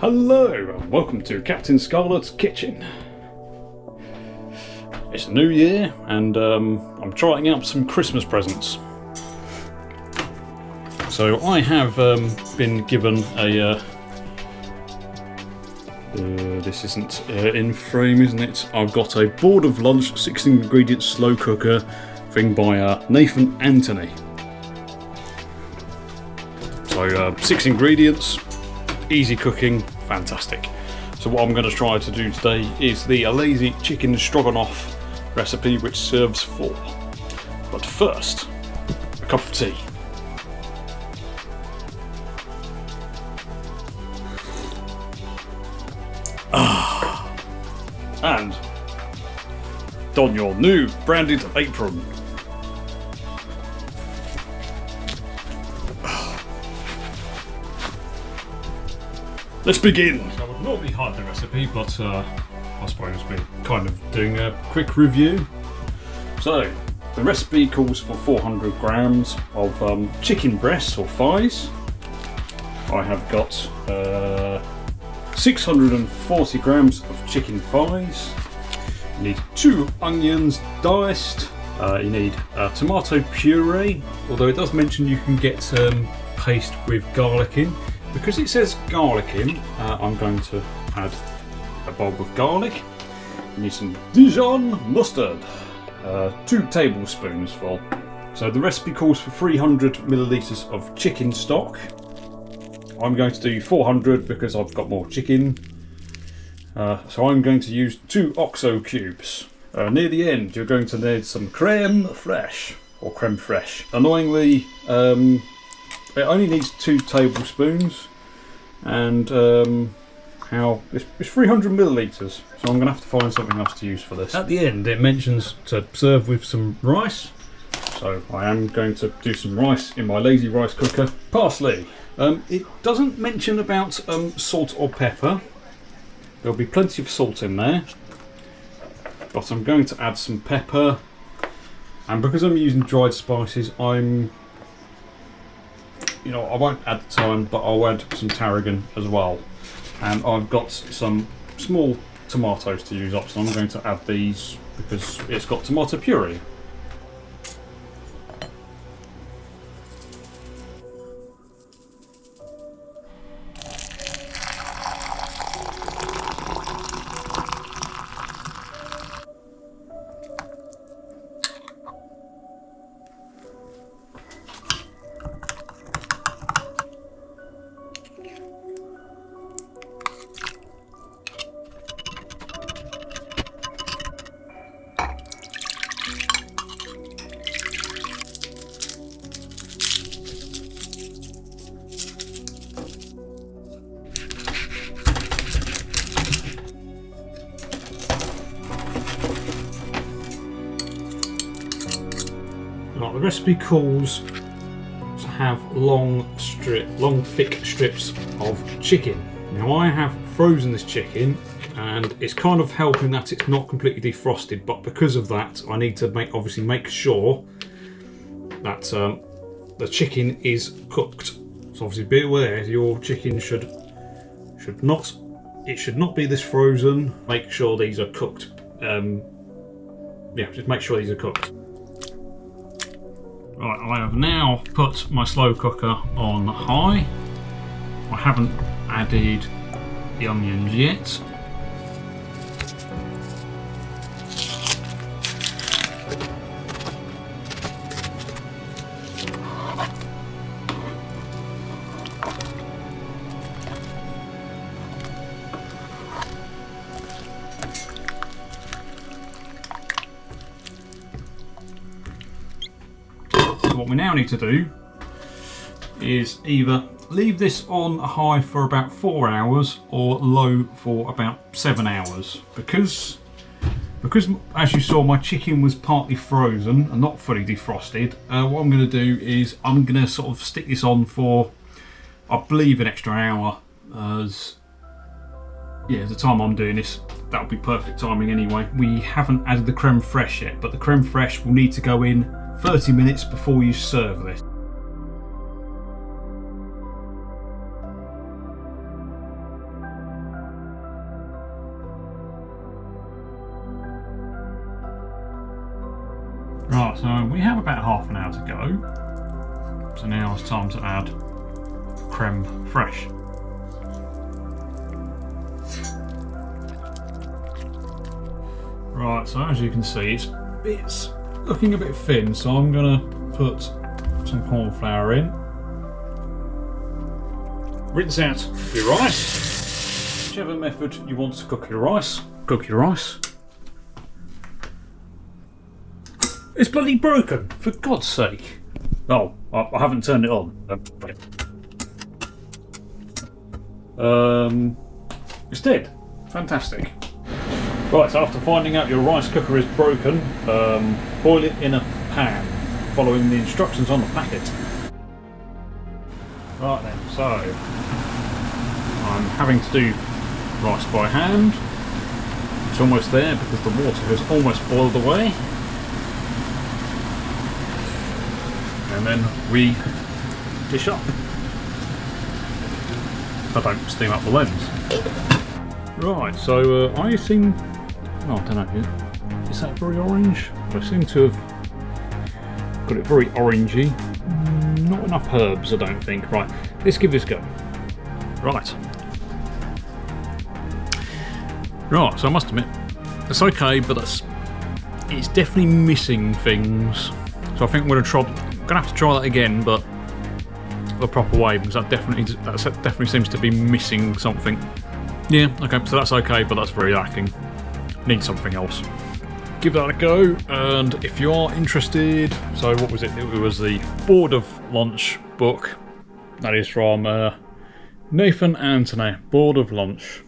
Hello and welcome to Captain Scarlet's kitchen. It's a new year and I'm trying out some Christmas presents. So I have been given a this isn't in frame, isn't it? I've got a board of lunch 16 ingredient slow cooker thing by Nathan Anthony. So 6 ingredients, easy cooking, fantastic. So what I'm going to try to do today is the lazy chicken stroganoff recipe, which serves 4. But first, a cup of tea. And don your new branded apron. Let's begin. I would normally hide the recipe, but I suppose we're kind of doing a quick review. So the recipe calls for 400 grams of chicken breasts or thighs. I have got 640 grams of chicken thighs. You need 2 onions diced. You need tomato puree, although it does mention you can get paste with garlic in. Because it says garlic in, I'm going to add a bulb of garlic. You need some Dijon mustard, 2 tablespoons full. So the recipe calls for 300 millilitres of chicken stock. I'm going to do 400 because I've got more chicken. So I'm going to use 2 OXO cubes. Near the end, you're going to need some creme fraiche or creme fraiche. Annoyingly, it only needs 2 tablespoons, and it's 300 millilitres, so I'm going to have to find something else to use for this. At the end, it mentions to serve with some rice, so I am going to do some rice in my lazy rice cooker. Parsley. It doesn't mention about salt or pepper. There'll be plenty of salt in there, but I'm going to add some pepper, and because I'm using dried spices, I won't add the thyme, but I'll add some tarragon as well. And I've got some small tomatoes to use up, so I'm going to add these because it's got tomato puree. Right, the recipe calls to have long thick strips of chicken. Now I have frozen this chicken, and it's kind of helping that it's not completely defrosted, but because of that I need to obviously make sure that the chicken is cooked. So obviously be aware, your chicken should not be this frozen. Make sure these are cooked. Just make sure these are cooked. Right, I have now put my slow cooker on high. I haven't added the onions yet. What we now need to do is either leave this on high for about 4 hours or low for about 7 hours, because as you saw, my chicken was partly frozen and not fully defrosted. What I'm going to do is I'm going to sort of stick this on for, I believe, an extra hour, as the time I'm doing this, that'll be perfect timing anyway. We haven't added the creme fraiche yet, but the creme fraiche will need to go in 30 minutes before you serve this. Right, so we have about half an hour to go. So now it's time to add creme fraiche. Right, so as you can see, it's looking a bit thin, so I'm going to put some corn flour in. Rinse out your rice. Whichever method you want to cook your rice, cook your rice. It's bloody broken, for God's sake. Oh, I haven't turned it on. It's dead. Fantastic. Right, so after finding out your rice cooker is broken, boil it in a pan, following the instructions on the packet. Right then, so I'm having to do rice by hand. It's almost there because the water has almost boiled away. And then we dish up. If I don't steam up the lens. Right, so I seem... Oh, I don't know, is that very orange? I seem to have got it very orangey. Not enough herbs, I don't think. Right, let's give this a go. Right. Right, so I must admit, it's okay, but it's definitely missing things. So I think I'm going to have to try that again, but the proper way, because that definitely seems to be missing something. Yeah, okay, so that's okay, but that's very lacking. Need something else. Give that a go, and if you are interested, so what was it? It was the Board of Lunch book. That is from Nathan Anthony, Board of Lunch.